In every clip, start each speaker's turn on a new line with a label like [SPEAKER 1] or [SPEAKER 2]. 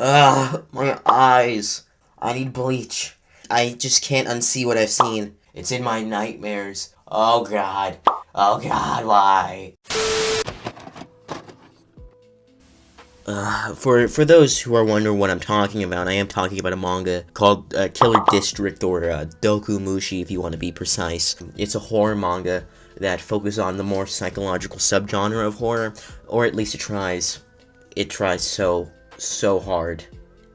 [SPEAKER 1] Ugh, my eyes. I need bleach. I just can't unsee what I've seen. It's in my nightmares. Oh god. Oh god, why? For those who are wondering what I'm talking about, I am talking about a manga called Killer District, or Doku Mushi if you want to be precise. It's a horror manga that focuses on the more psychological subgenre of horror, or at least it tries. It tries so hard.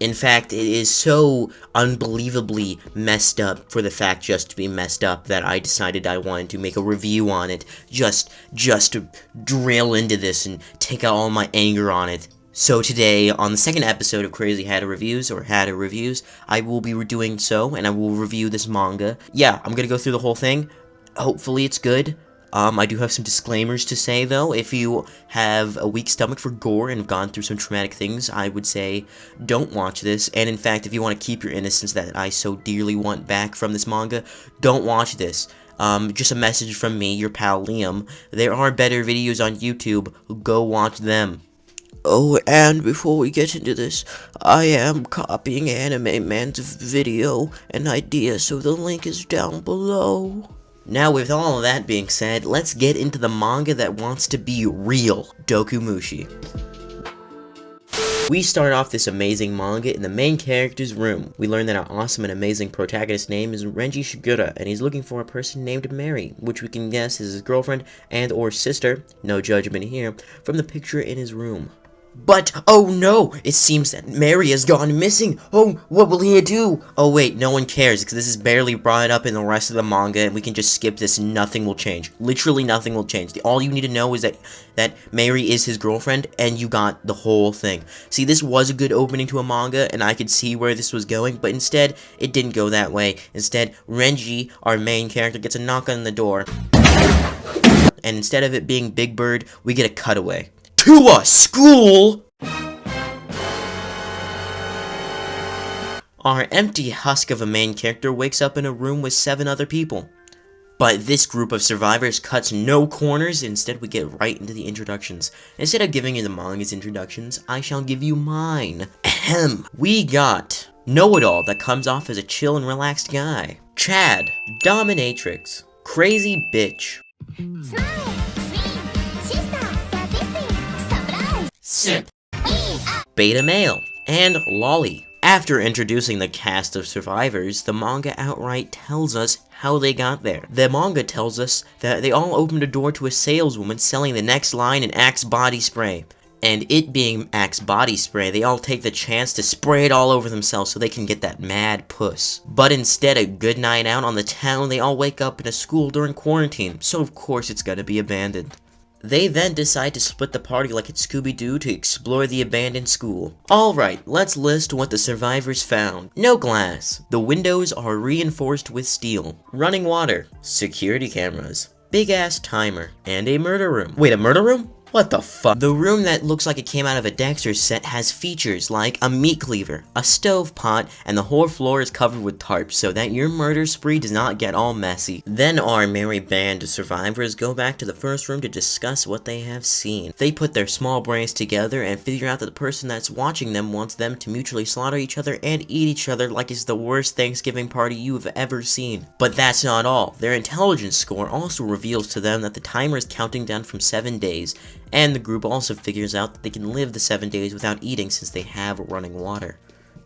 [SPEAKER 1] In fact, it is so unbelievably messed up for the fact just to be messed up that I decided I wanted to make a review on it, just to drill into this and take out all my anger on it. So today, on the second episode of Crazy Hatter Reviews, I will be doing so, and I will review this manga. Yeah, I'm gonna go through the whole thing. Hopefully it's good. I do have some disclaimers to say, though. If you have a weak stomach for gore and have gone through some traumatic things, I would say don't watch this. And in fact, if you want to keep your innocence that I so dearly want back from this manga, don't watch this. Just a message from me, your pal Liam. There are better videos on YouTube. Go watch them. Oh, and before we get into this, I am copying Anime Man's video and idea, so the link is down below. Now, with all of that being said, let's get into the manga that wants to be real, Doku Mushi. We start off this amazing manga in the main character's room. We learn that our awesome and amazing protagonist's name is Renji Shigura, and he's looking for a person named Mary, which we can guess is his girlfriend and or sister, no judgment here, from the picture in his room. But, oh no, it seems that Mary has gone missing. Oh, what will he do? Oh wait, no one cares, because this is barely brought up in the rest of the manga, and we can just skip this and nothing will change. Literally nothing will change. All you need to know is that Mary is his girlfriend, and you got the whole thing. See, this was a good opening to a manga, and I could see where this was going, but instead, it didn't go that way. Instead, Renji, our main character, gets a knock on the door, and instead of it being Big Bird, we get a cutaway. To a school! Our empty husk of a main character wakes up in a room with 7 other people. But this group of survivors cuts no corners, instead we get right into the introductions. Instead of giving you the manga's introductions, I shall give you mine. Ahem. We got Know-It-All that comes off as a chill and relaxed guy. Chad, Dominatrix, Crazy Bitch. Simp, Beta Male, and Lolly. After introducing the cast of survivors, the manga outright tells us how they got there. The manga tells us that they all opened a door to a saleswoman selling the next line in Axe body spray. And it being Axe body spray, they all take the chance to spray it all over themselves so they can get that mad puss. But instead of a good night out on the town, they all wake up in a school during quarantine, so of course it's gonna be abandoned. They then decide to split the party like it's Scooby-Doo to explore the abandoned school. Alright, let's list what the survivors found. No glass. The windows are reinforced with steel. Running water. Security cameras. Big-ass timer. And a murder room. Wait, a murder room? What the fuck? The room that looks like it came out of a Dexter set has features like a meat cleaver, a stove pot, and the whole floor is covered with tarps so that your murder spree does not get all messy. Then our merry band of survivors go back to the first room to discuss what they have seen. They put their small brains together and figure out that the person that's watching them wants them to mutually slaughter each other and eat each other like it's the worst Thanksgiving party you've ever seen. But that's not all. Their intelligence score also reveals to them that the timer is counting down from 7 days. And the group also figures out that they can live the 7 days without eating since they have running water.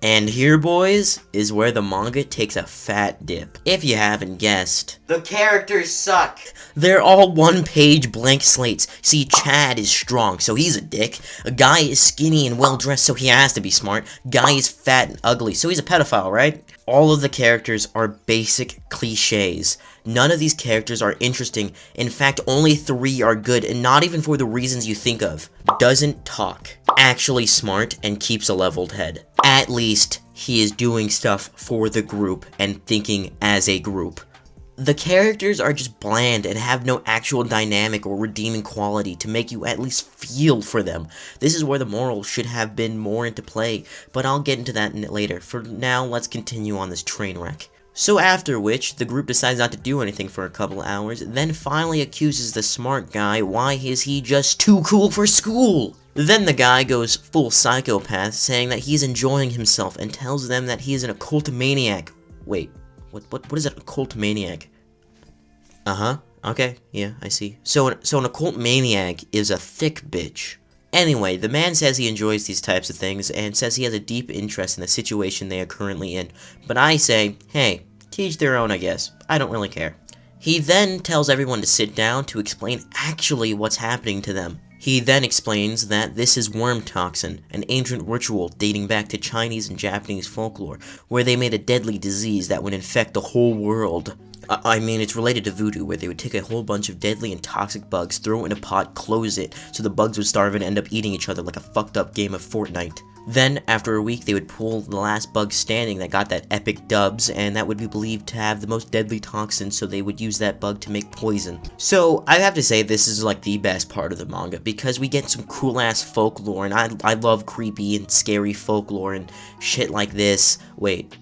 [SPEAKER 1] And here, boys, is where the manga takes a fat dip. If you haven't guessed, the characters suck. They're all one-page blank slates. See, Chad is strong, so he's a dick. A guy is skinny and well-dressed, so he has to be smart. Guy is fat and ugly, so he's a pedophile, right? All of the characters are basic cliches. None of these characters are interesting. In fact, only 3 are good, and not even for the reasons you think of. Doesn't talk. Actually smart and keeps a leveled head. At least, he is doing stuff for the group and thinking as a group. The characters are just bland and have no actual dynamic or redeeming quality to make you at least feel for them. This is where the moral should have been more into play, but I'll get into that later. For now, let's continue on this train wreck. So after which, the group decides not to do anything for a couple hours, then finally accuses the smart guy why is he just too cool for school. Then the guy goes full psychopath, saying that he's enjoying himself and tells them that he is an occult maniac. Wait, what is an occult maniac? Okay, yeah, I see. So an occult maniac is a thick bitch. Anyway, the man says he enjoys these types of things and says he has a deep interest in the situation they are currently in. But I say, hey, teach their own, I guess. I don't really care. He then tells everyone to sit down to explain actually what's happening to them. He then explains that this is worm toxin, an ancient ritual dating back to Chinese and Japanese folklore, where they made a deadly disease that would infect the whole world. I mean, it's related to voodoo, where they would take a whole bunch of deadly and toxic bugs, throw it in a pot, close it, so the bugs would starve and end up eating each other like a fucked up game of Fortnite. Then, after a week, they would pull the last bug standing that got that epic dubs, and that would be believed to have the most deadly toxin, so they would use that bug to make poison. So, I have to say, this is like the best part of the manga, because we get some cool-ass folklore, and I love creepy and scary folklore and shit like this. Wait,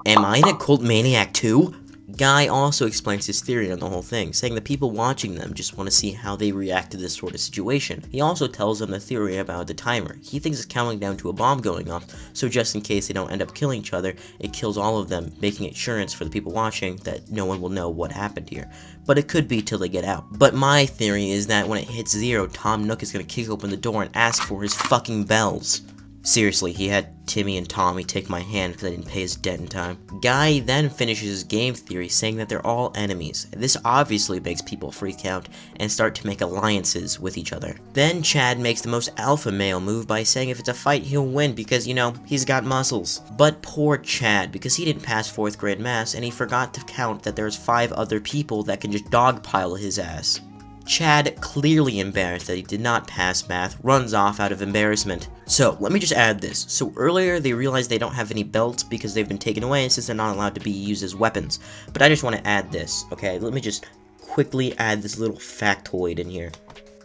[SPEAKER 1] am I an occult maniac too? Guy also explains his theory on the whole thing, saying that people watching them just want to see how they react to this sort of situation. He also tells them the theory about the timer. He thinks it's counting down to a bomb going off, so just in case they don't end up killing each other, it kills all of them, making assurance for the people watching that no one will know what happened here. But it could be till they get out. But my theory is that when it hits 0, Tom Nook is going to kick open the door and ask for his fucking bells. Seriously, he had Timmy and Tommy take my hand because I didn't pay his debt in time. Guy then finishes his game theory saying that they're all enemies. This obviously makes people freak out and start to make alliances with each other. Then Chad makes the most alpha male move by saying if it's a fight he'll win because, you know, he's got muscles. But poor Chad, because he didn't pass 4th grade math and he forgot to count that there's 5 other people that can just dogpile his ass. Chad, clearly embarrassed that he did not pass math, runs off out of embarrassment. So, let me just add this. So earlier, they realized they don't have any belts because they've been taken away since they're not allowed to be used as weapons. But I just want to add this, okay? Let me just quickly add this little factoid in here.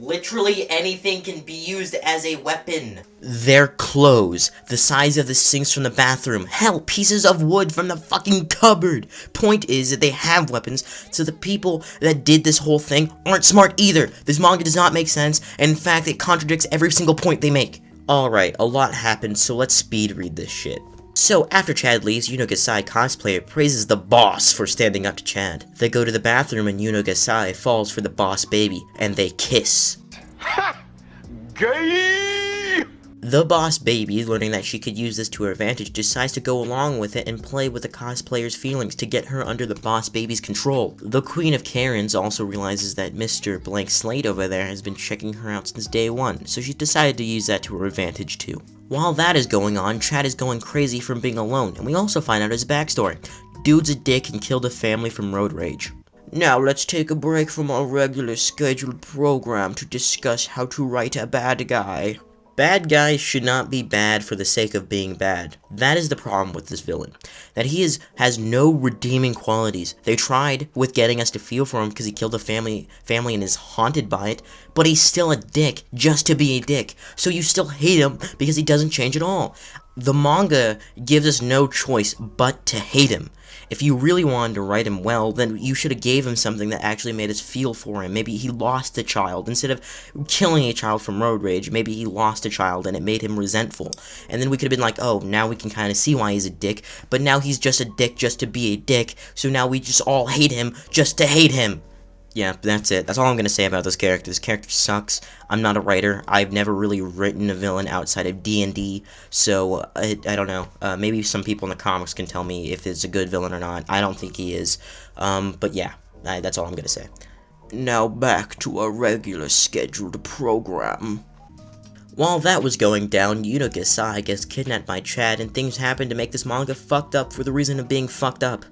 [SPEAKER 1] Literally anything can be used as a weapon. Their clothes, the size of the sinks from the bathroom, hell, pieces of wood from the fucking cupboard. Point is that they have weapons, so the people that did this whole thing aren't smart either. This manga does not make sense, and in fact, it contradicts every single point they make. Alright, a lot happened, so let's speed read this shit. So, after Chad leaves, Yuno Gasai cosplayer praises the boss for standing up to Chad. They go to the bathroom and Yuno Gasai falls for the boss baby, and they kiss. Ha! Gay! The boss baby, learning that she could use this to her advantage, decides to go along with it and play with the cosplayer's feelings to get her under the boss baby's control. The Queen of Karens also realizes that Mr. Blank Slate over there has been checking her out since day 1, so she decided to use that to her advantage too. While that is going on, Chad is going crazy from being alone, and we also find out his backstory. Dude's a dick and killed a family from road rage. Now let's take a break from our regular scheduled program to discuss how to write a bad guy. Bad guys should not be bad for the sake of being bad. That is the problem with this villain. That he has no redeeming qualities. They tried with getting us to feel for him because he killed a family and is haunted by it, but he's still a dick just to be a dick. So you still hate him because he doesn't change at all. The manga gives us no choice but to hate him. If you really wanted to write him well, then you should have gave him something that actually made us feel for him. Maybe he lost a child. Instead of killing a child from road rage, maybe he lost a child and it made him resentful. And then we could have been like, oh, now we can kind of see why he's a dick, but now he's just a dick just to be a dick, so now we just all hate him just to hate him. Yeah, that's it. That's all I'm going to say about this character. This character sucks. I'm not a writer. I've never really written a villain outside of D&D, so I don't know. Maybe some people in the comics can tell me if it's a good villain or not. I don't think he is. But yeah, that's all I'm going to say. Now back to our regular scheduled program. While that was going down, Yuno Gasai gets kidnapped by Chad, and things happen to make this manga fucked up for the reason of being fucked up.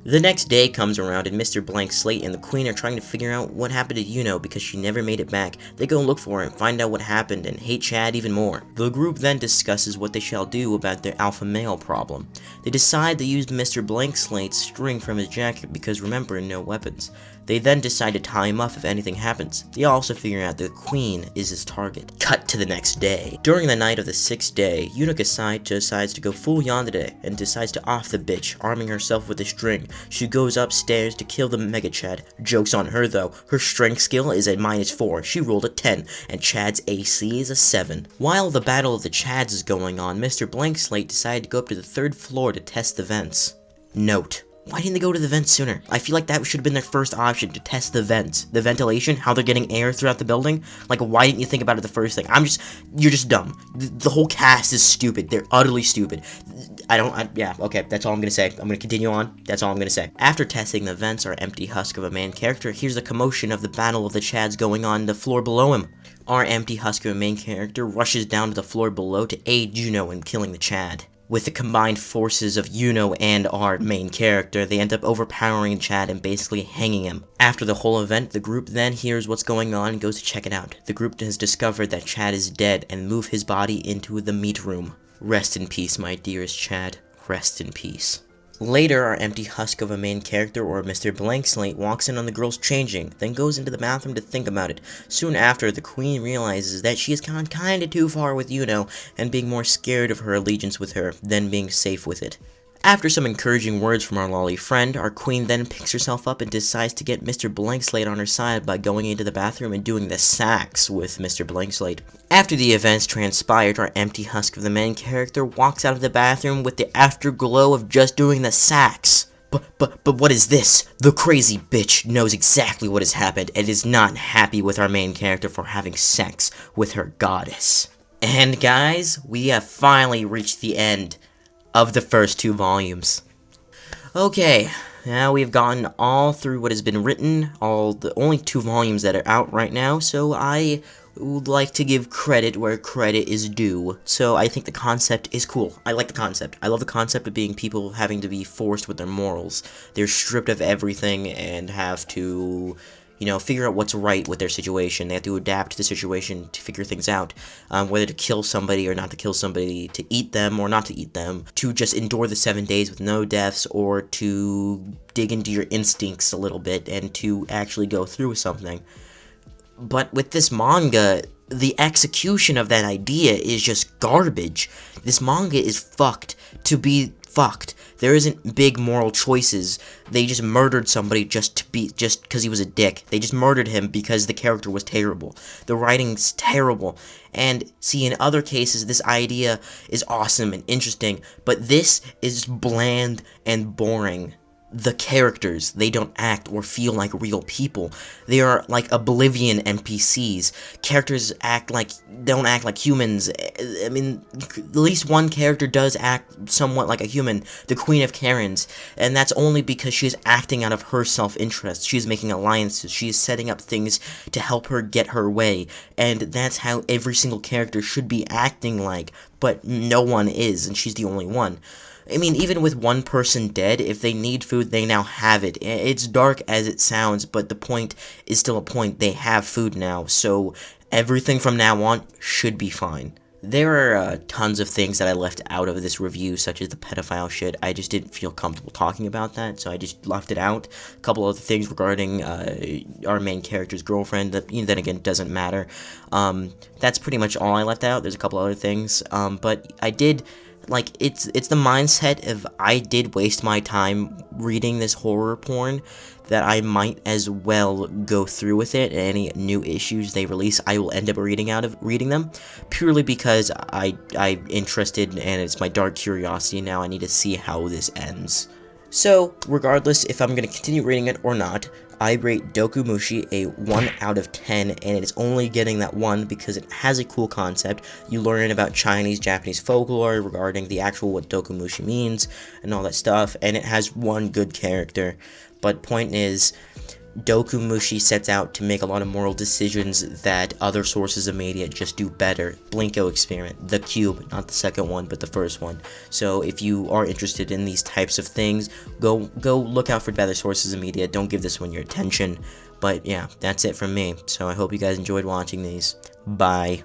[SPEAKER 1] The next day comes around and Mr. Blank Slate and the Queen are trying to figure out what happened to Yuno because she never made it back. They go look for her and find out what happened and hate Chad even more. The group then discusses what they shall do about their alpha male problem. They decide to use Mr. Blank Slate's string from his jacket because remember, no weapons. They then decide to tie him up if anything happens. They also figure out the Queen is his target. Cut to the next day. During the night of the 6th day, Yuno Gasai decides to go full yandere and decides to off the bitch, arming herself with a string. She goes upstairs to kill the Mega Chad. Joke's on her though, her strength skill is at -4, she rolled a 10, and Chad's AC is a 7. While the battle of the Chads is going on, Mr. Blank Slate decided to go up to the 3rd floor to test the vents. Note: why didn't they go to the vents sooner? I feel like that should have been their first option, to test the vents. The ventilation, how they're getting air throughout the building. Like, why didn't you think about it the first thing? You're just dumb. The whole cast is stupid. They're utterly stupid. Yeah, okay, that's all I'm gonna say. I'm gonna continue on. That's all I'm gonna say. After testing the vents, our empty husk of a main character hears the commotion of the battle of the Chads going on the floor below him. Our empty husk of a main character rushes down to the floor below to aid Juno in killing the Chad. With the combined forces of Yuno and our main character, they end up overpowering Chad and basically hanging him. After the whole event, the group then hears what's going on and goes to check it out. The group has discovered that Chad is dead and move his body into the meat room. Rest in peace, my dearest Chad. Rest in peace. Later, our empty husk of a main character, or Mr. Blank Slate, walks in on the girls changing, then goes into the bathroom to think about it. Soon after, the queen realizes that she has gone kinda too far with Yuno, and being more scared of her allegiance with her than being safe with it. After some encouraging words from our lolly friend, our queen then picks herself up and decides to get Mr. Blank Slate on her side by going into the bathroom and doing the sax with Mr. Blank Slate. After the events transpired, our empty husk of the main character walks out of the bathroom with the afterglow of just doing the sax. But what is this? The crazy bitch knows exactly what has happened and is not happy with our main character for having sex with her goddess. And guys, we have finally reached the end of the first 2 volumes. Okay, now we've gotten all through what has been written, the only 2 volumes that are out right now, so I would like to give credit where credit is due. So I think the concept is cool. I like the concept. I love the concept of being people having to be forced with their morals. They're stripped of everything and have to, figure out what's right with their situation. They have to adapt to the situation to figure things out, whether to kill somebody or not to kill somebody, to eat them or not to eat them, to just endure the 7 days with no deaths, or to dig into your instincts a little bit and to actually go through with something. But with this manga, the execution of that idea is just garbage. This manga is fucked to be fucked. There isn't big moral choices. They just murdered somebody just because he was a dick. They just murdered him because the character was terrible. The writing's terrible. And see, in other cases, this idea is awesome and interesting, but this is bland and boring. The characters, they don't act or feel like real people. They are like Oblivion NPCs. Characters don't act like humans. I mean, at least one character does act somewhat like a human, the Queen of Karens, and that's only because she is acting out of her self-interest. She is making alliances. She is setting up things to help her get her way, and that's how every single character should be acting like, but no one is, and she's the only one. I mean, even with one person dead, if they need food, they now have it. It's dark as it sounds, but the point is still a point. They have food now, so everything from now on should be fine. There are tons of things that I left out of this review, such as the pedophile shit. I just didn't feel comfortable talking about that, so I just left it out. A couple other things regarding our main character's girlfriend that, then again, doesn't matter. That's pretty much all I left out. There's a couple other things, but I did... it's the mindset of I did waste my time reading this horror porn, that I might as well go through with it, and any new issues they release, I will end up reading them, purely because I'm interested, and it's my dark curiosity now. I need to see how this ends. So, regardless if I'm going to continue reading it or not, I rate Dokumushi a 1 out of 10, and it is only getting that 1 because it has a cool concept. You learn about Chinese, Japanese folklore regarding the actual what Dokumushi means, and all that stuff, and it has one good character. But point is, Dokumushi sets out to make a lot of moral decisions that other sources of media just do better. Blinko Experiment, The Cube, not the second one, but the first one. So if you are interested in these types of things, go look out for better sources of media. Don't give this one your attention. But yeah, that's it from me. So I hope you guys enjoyed watching these. Bye.